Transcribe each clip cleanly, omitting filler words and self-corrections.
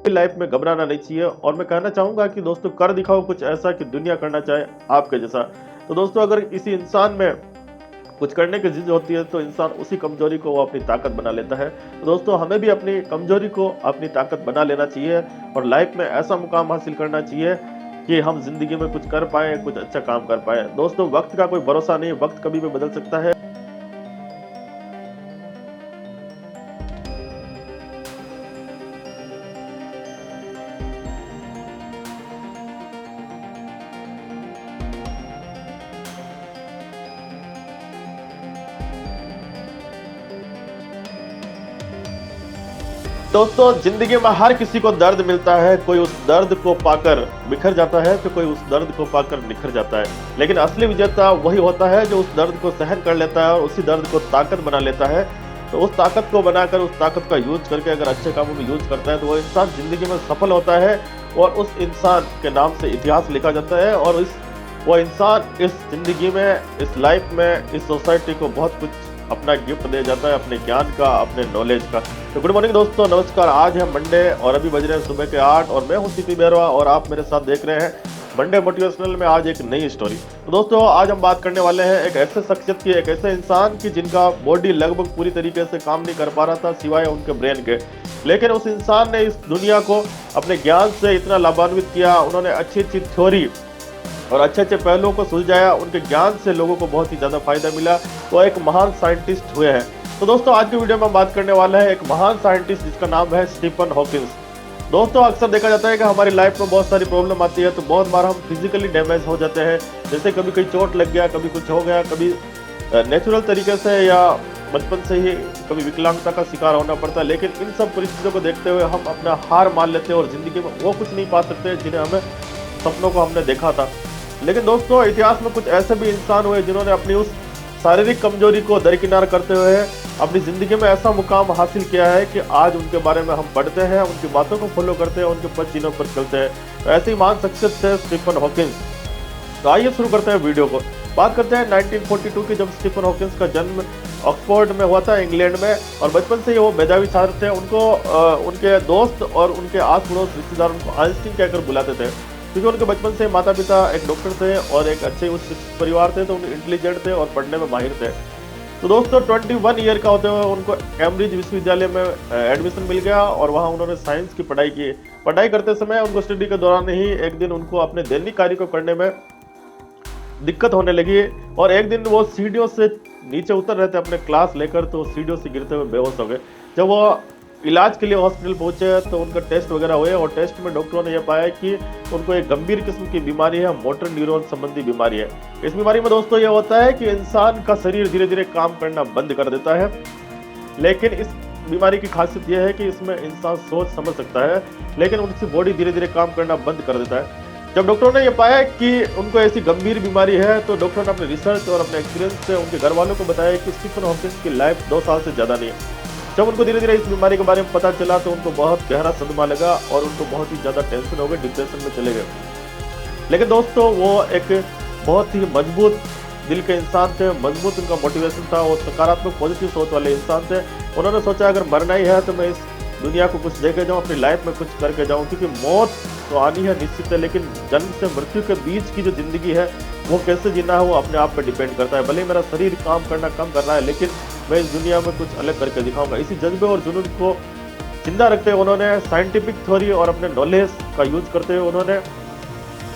Life में घबराना नहीं चाहिए। और मैं कहना चाहूंगा कि दोस्तों कर दिखाओ कुछ ऐसा कि दुनिया करना चाहे आपके जैसा। तो दोस्तों अगर किसी इंसान में कुछ करने की जिद होती है तो इंसान उसी कमजोरी को वो अपनी ताकत बना लेता है। तो दोस्तों हमें भी अपनी कमजोरी को अपनी ताकत बना लेना चाहिए और लाइफ में ऐसा मुकाम हासिल करना चाहिए कि हम जिंदगी में कुछ कर पाए, कुछ अच्छा काम कर पाए। दोस्तों वक्त का कोई भरोसा नहीं, वक्त कभी भी बदल सकता है। दोस्तों जिंदगी में हर किसी को दर्द मिलता है, कोई उस दर्द को पाकर बिखर जाता है तो कोई उस दर्द को पाकर निखर जाता है। लेकिन असली विजेता वही होता है जो उस दर्द को सहन कर लेता है और उसी दर्द को ताकत बना लेता है। तो उस ताकत को बनाकर, उस ताकत का यूज करके अगर अच्छे कामों में यूज करता है तो वो इंसान जिंदगी में सफल होता है और उस इंसान के नाम से इतिहास लिखा जाता है। और वो इंसान इस जिंदगी में, इस लाइफ में, इस सोसाइटी को बहुत कुछ अपना गिफ्ट दे जाता है, अपने ज्ञान का, अपने नॉलेज का। तो गुड मॉर्निंग दोस्तों, नमस्कार। आज है मंडे और अभी बज रहे हैं सुबह के 8 और मैं हूं सीपी बैरवा और आप मेरे साथ देख रहे हैं मंडे मोटिवेशनल में आज एक नई स्टोरी। तो दोस्तों आज हम बात करने वाले हैं एक ऐसे शख्सियत की, एक ऐसे इंसान की जिनका बॉडी लगभग पूरी तरीके से काम नहीं कर पा रहा था सिवाय उनके ब्रेन के। लेकिन उस इंसान ने इस दुनिया को अपने ज्ञान से इतना लाभान्वित किया, उन्होंने अच्छी अच्छी थ्योरी और अच्छे अच्छे पहलुओं को सुलझाया, उनके ज्ञान से लोगों को बहुत ही ज्यादा फायदा मिला। वो एक महान साइंटिस्ट हुए हैं। तो दोस्तों आज की वीडियो में हम बात करने वाले हैं एक महान साइंटिस्ट जिसका नाम है स्टीफन हॉकिंस। दोस्तों अक्सर देखा जाता है कि हमारी लाइफ में बहुत सारी प्रॉब्लम आती है, तो बहुत बार हम फिजिकली डैमेज हो जाते हैं। जैसे कभी कोई चोट लग गया, कभी कुछ हो गया, कभी नेचुरल तरीके से या बचपन से ही कभी विकलांगता का शिकार होना पड़ता है। लेकिन इन सब परिस्थितियों को देखते हुए हम अपना हार मान लेते हैं और जिंदगी में वो कुछ नहीं पा सकते जिन्हें हमें सपनों को हमने देखा था। लेकिन दोस्तों इतिहास में कुछ ऐसे भी इंसान हुए जिन्होंने अपनी उस शारीरिक कमजोरी को दरकिनार करते हुए अपनी जिंदगी में ऐसा मुकाम हासिल किया है कि आज उनके बारे में हम पढ़ते हैं, उनकी बातों को फॉलो करते हैं, उनके पद चिन्हों पर चलते हैं। तो ऐसे ही महान शख्सियत थे स्टीफन हॉकिंस। तो आइए शुरू करते हैं वीडियो को। बात करते हैं 1942 की, जब स्टीफन हॉकिंस का जन्म ऑक्सफोर्ड में हुआ था, इंग्लैंड में। और बचपन से ही वो मेधावी छात्र थे। उनको उनके दोस्त और उनके आस पड़ोस रिश्तेदार उनको आइंस्टीन कहकर बुलाते थे, क्योंकि उनके बचपन से माता पिता एक डॉक्टर थे और एक अच्छे उच्च परिवार थे, तो उन्हें इंटेलिजेंट थे और पढ़ने में माहिर थे। तो दोस्तों 21 ईयर का होते हुए उनको कैम्ब्रिज विश्वविद्यालय में एडमिशन मिल गया और वहाँ उन्होंने साइंस की पढ़ाई की। पढ़ाई करते समय उनको स्टडी के दौरान ही एक दिन उनको अपने दैनिक कार्य को करने में दिक्कत होने लगी और एक दिन वो सीढ़ियों से नीचे उतर रहे थे अपने क्लास लेकर, तो सीढ़ियों से गिरते हुए बेहोश हो गए। जब वो इलाज के लिए हॉस्पिटल पहुंचे तो उनका टेस्ट वगैरह हुए और टेस्ट में डॉक्टरों ने यह पाया कि उनको एक गंभीर किस्म की बीमारी है, मोटर न्यूरॉन संबंधी बीमारी है। इस बीमारी में दोस्तों यह होता है कि इंसान का शरीर धीरे धीरे काम करना बंद कर देता है। लेकिन इस बीमारी की खासियत यह है कि इसमें इंसान सोच समझ सकता है, लेकिन उनकी बॉडी धीरे धीरे काम करना बंद कर देता है। जब डॉक्टरों ने यह पाया कि उनको ऐसी गंभीर बीमारी है तो डॉक्टरों ने अपने रिसर्च और अपने एक्सपीरियंस से उनके घर वालों को बताया कि स्टीफन हॉकिंस की लाइफ 2 साल से ज़्यादा नहीं है। जब उनको धीरे धीरे इस बीमारी के बारे में पता चला तो उनको बहुत गहरा सदमा लगा और उनको बहुत ही ज़्यादा टेंशन हो गई, डिप्रेशन में चले गए। लेकिन दोस्तों वो एक बहुत ही मजबूत दिल के इंसान थे, मजबूत उनका मोटिवेशन था, वो सकारात्मक पॉजिटिव सोच वाले इंसान थे। उन्होंने सोचा अगर मरना ही है तो मैं इस दुनिया को कुछ देके जाऊँ, अपनी लाइफ में कुछ करके जाऊँ, क्योंकि मौत तो आनी है निश्चित है, लेकिन जन्म से मृत्यु के बीच की जो जिंदगी है वो कैसे जीना है वो अपने आप पर डिपेंड करता है। भले ही मेरा शरीर काम करना कम कर रहा है, लेकिन मैं इस दुनिया में कुछ अलग करके दिखाऊंगा। इसी जज्बे और जुनून को जिंदा रखते हुए उन्होंने साइंटिफिक थ्योरी और अपने नॉलेज का यूज करते हुए उन्होंने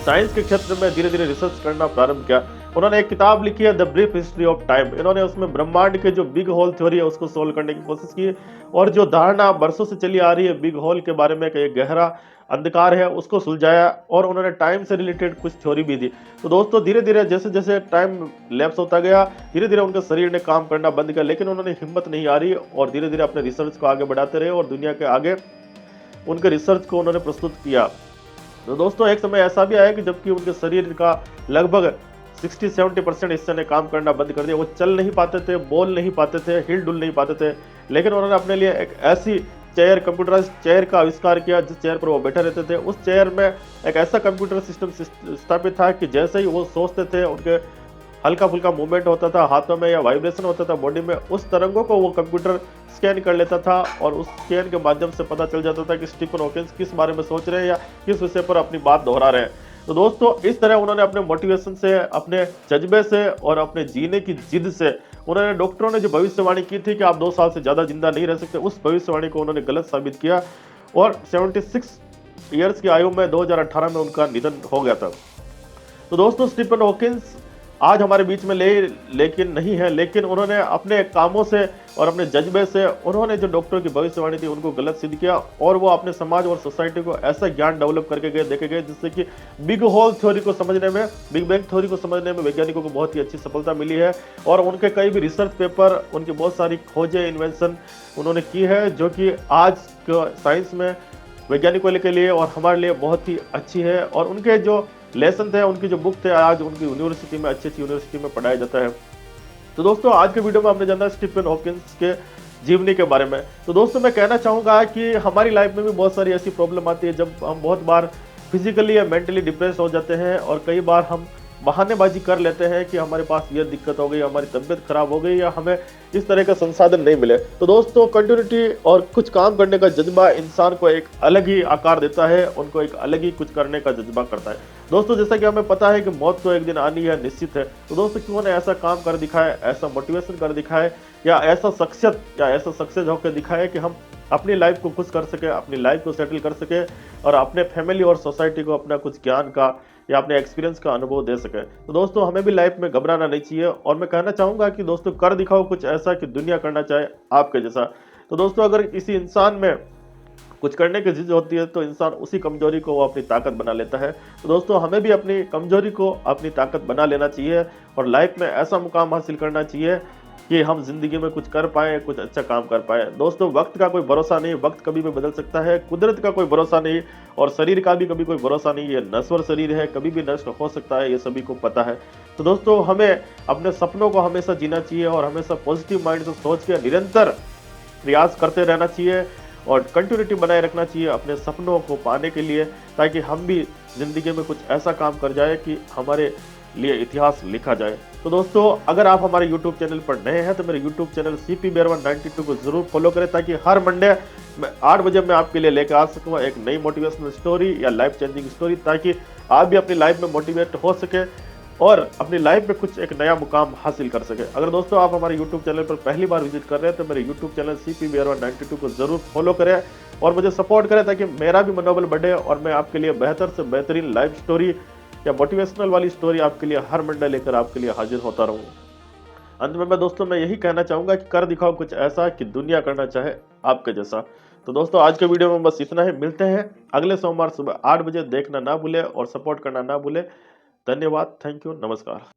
साइंस के क्षेत्र में धीरे धीरे रिसर्च करना प्रारंभ किया। उन्होंने एक किताब लिखी है the brief history of time. इन्होंने उसमें ब्रह्मांड के जो बिग होल थ्योरी है उसको सोल्व करने की कोशिश की और जो धारणा वर्षों से चली आ रही है बिग होल के बारे में कि एक गहरा अंधकार है उसको सुलझाया और उन्होंने टाइम से रिलेटेड कुछ थ्योरी भी दी। तो दोस्तों धीरे धीरे जैसे जैसे टाइम लैप्स होता गया, धीरे धीरे उनके शरीर ने काम करना बंद किया, लेकिन उन्होंने हिम्मत नहीं हारी और धीरे धीरे अपने रिसर्च को आगे बढ़ाते रहे और दुनिया के आगे उनके रिसर्च को उन्होंने प्रस्तुत किया। तो दोस्तों एक समय ऐसा भी आया कि जबकि उनके शरीर का लगभग 60-70% हिस्से ने काम करना बंद कर दिया, वो चल नहीं पाते थे, बोल नहीं पाते थे, हिल डुल नहीं पाते थे। लेकिन उन्होंने अपने लिए एक ऐसी चेयर, कंप्यूटराइज चेयर का आविष्कार किया जिस चेयर पर वो बैठे रहते थे। उस चेयर में एक ऐसा कंप्यूटर सिस्टम स्थापित था कि जैसे ही वो सोचते थे उनके हल्का फुल्का मूवमेंट होता था हाथों में या वाइब्रेशन होता था बॉडी में, उस तरंगों को वो कंप्यूटर स्कैन कर लेता था और उस स्कैन के माध्यम से पता चल जाता था कि स्टीफन हॉकिंस किस बारे में सोच रहे हैं या किस विषय पर अपनी बात दोहरा रहे हैं। तो दोस्तों इस तरह उन्होंने अपने मोटिवेशन से, अपने जज्बे से और अपने जीने की जिद से, उन्होंने डॉक्टरों ने जो भविष्यवाणी की थी कि आप 2 साल से ज़्यादा जिंदा नहीं रह सकते, उस भविष्यवाणी को उन्होंने गलत साबित किया और 76 ईयर्स की आयु में 2018 में उनका निधन हो गया था। तो दोस्तों स्टीफन हॉकिंस आज हमारे बीच में लेकिन नहीं है, लेकिन उन्होंने अपने कामों से और अपने जज्बे से उन्होंने जो डॉक्टरों की भविष्यवाणी थी उनको गलत सिद्ध किया और वो अपने समाज और सोसाइटी को ऐसा ज्ञान डेवलप करके गए, देखे गए, जिससे कि बिग होल थ्योरी को समझने में, बिग बैंग थ्योरी को समझने में वैज्ञानिकों को बहुत ही अच्छी सफलता मिली है। और उनके कई भी रिसर्च पेपर, उनकी बहुत सारी खोजें, इन्वेंशन उन्होंने की है जो कि आज के साइंस में वैज्ञानिकों के लिए और हमारे लिए बहुत ही अच्छी है। और उनके जो लेसन थे, उनकी जो बुक थे, आज उनकी यूनिवर्सिटी में, अच्छी अच्छी यूनिवर्सिटी में पढ़ाया जाता है। तो दोस्तों आज के वीडियो में हमने जाना स्टीफन हॉकिंस के जीवनी के बारे में। तो दोस्तों मैं कहना चाहूँगा कि हमारी लाइफ में भी बहुत सारी ऐसी प्रॉब्लम आती है जब हम बहुत बार फिजिकली या मेंटली डिप्रेस हो जाते हैं और कई बार हम बहानेबाजी कर लेते हैं कि हमारे पास ये दिक्कत हो गई, हमारी तबीयत खराब हो गई या हमें इस तरह का संसाधन नहीं मिले। तो दोस्तों कंटिन्यूटी और कुछ काम करने का जज्बा इंसान को एक अलग ही आकार देता है, उनको एक अलग ही कुछ करने का जज्बा करता है। दोस्तों जैसा कि हमें पता है कि मौत तो एक दिन आनी है, निश्चित है। तो दोस्तों क्यों ना ऐसा काम कर दिखाए, ऐसा मोटिवेशन कर दिखाए या ऐसा सक्सेस होकर दिखाए कि हम अपनी लाइफ को खुश कर सके, अपनी लाइफ को सेटल कर सके और अपने फैमिली और सोसाइटी को अपना कुछ ज्ञान का या अपने एक्सपीरियंस का अनुभव दे सके। तो दोस्तों हमें भी लाइफ में घबराना नहीं चाहिए और मैं कहना चाहूँगा कि दोस्तों कर दिखाओ कुछ ऐसा कि दुनिया करना चाहे आपके जैसा। तो दोस्तों अगर किसी इंसान में कुछ करने की जिद होती है तो इंसान उसी कमजोरी को वो अपनी ताकत बना लेता है। तो दोस्तों हमें भी अपनी कमजोरी को अपनी ताकत बना लेना चाहिए और लाइफ में ऐसा मुकाम हासिल करना चाहिए कि हम जिंदगी में कुछ कर पाए, कुछ अच्छा काम कर पाए। दोस्तों वक्त का कोई भरोसा नहीं, वक्त कभी भी बदल सकता है, कुदरत का कोई भरोसा नहीं और शरीर का भी कभी कोई भरोसा नहीं। ये नश्वर शरीर है, कभी भी नष्ट हो सकता है, ये सभी को पता है। तो दोस्तों हमें अपने सपनों को हमेशा जीना चाहिए और हमेशा पॉजिटिव माइंड से सोच के निरंतर प्रयास करते रहना चाहिए और कंटिन्यूटी बनाए रखना चाहिए अपने सपनों को पाने के लिए, ताकि हम भी जिंदगी में कुछ ऐसा काम कर जाए कि हमारे लिए इतिहास लिखा जाए। तो दोस्तों अगर आप हमारे YouTube चैनल पर नए हैं तो मेरे YouTube चैनल CP Bearman 92 को जरूर फॉलो करें, ताकि हर मंडे 8 बजे मैं आपके लिए लेकर आ सकूँ एक नई मोटिवेशनल स्टोरी या लाइफ चेंजिंग स्टोरी, ताकि आप भी अपनी लाइफ में मोटिवेट हो सके और अपनी लाइफ में कुछ एक नया मुकाम हासिल कर सके। अगर दोस्तों आप हमारे YouTube चैनल पर पहली बार विजिट कर रहे हैं तो मेरे YouTube चैनल CP Bearman 92 को जरूर फॉलो करें और मुझे सपोर्ट करें, ताकि मेरा भी मनोबल बढ़े और मैं आपके लिए बेहतर से बेहतरीन लाइफ स्टोरी या मोटिवेशनल वाली स्टोरी आपके लिए हर मंडे लेकर आपके लिए हाजिर होता रहूं। अंत में दोस्तों मैं यही कहना चाहूंगा कि कर दिखाओ कुछ ऐसा कि दुनिया करना चाहे आपके जैसा। तो दोस्तों आज के वीडियो में बस इतना ही, मिलते हैं अगले सोमवार सुबह 8 बजे। देखना ना भूले और सपोर्ट करना ना भूले। धन्यवाद, थैंक यू, नमस्कार।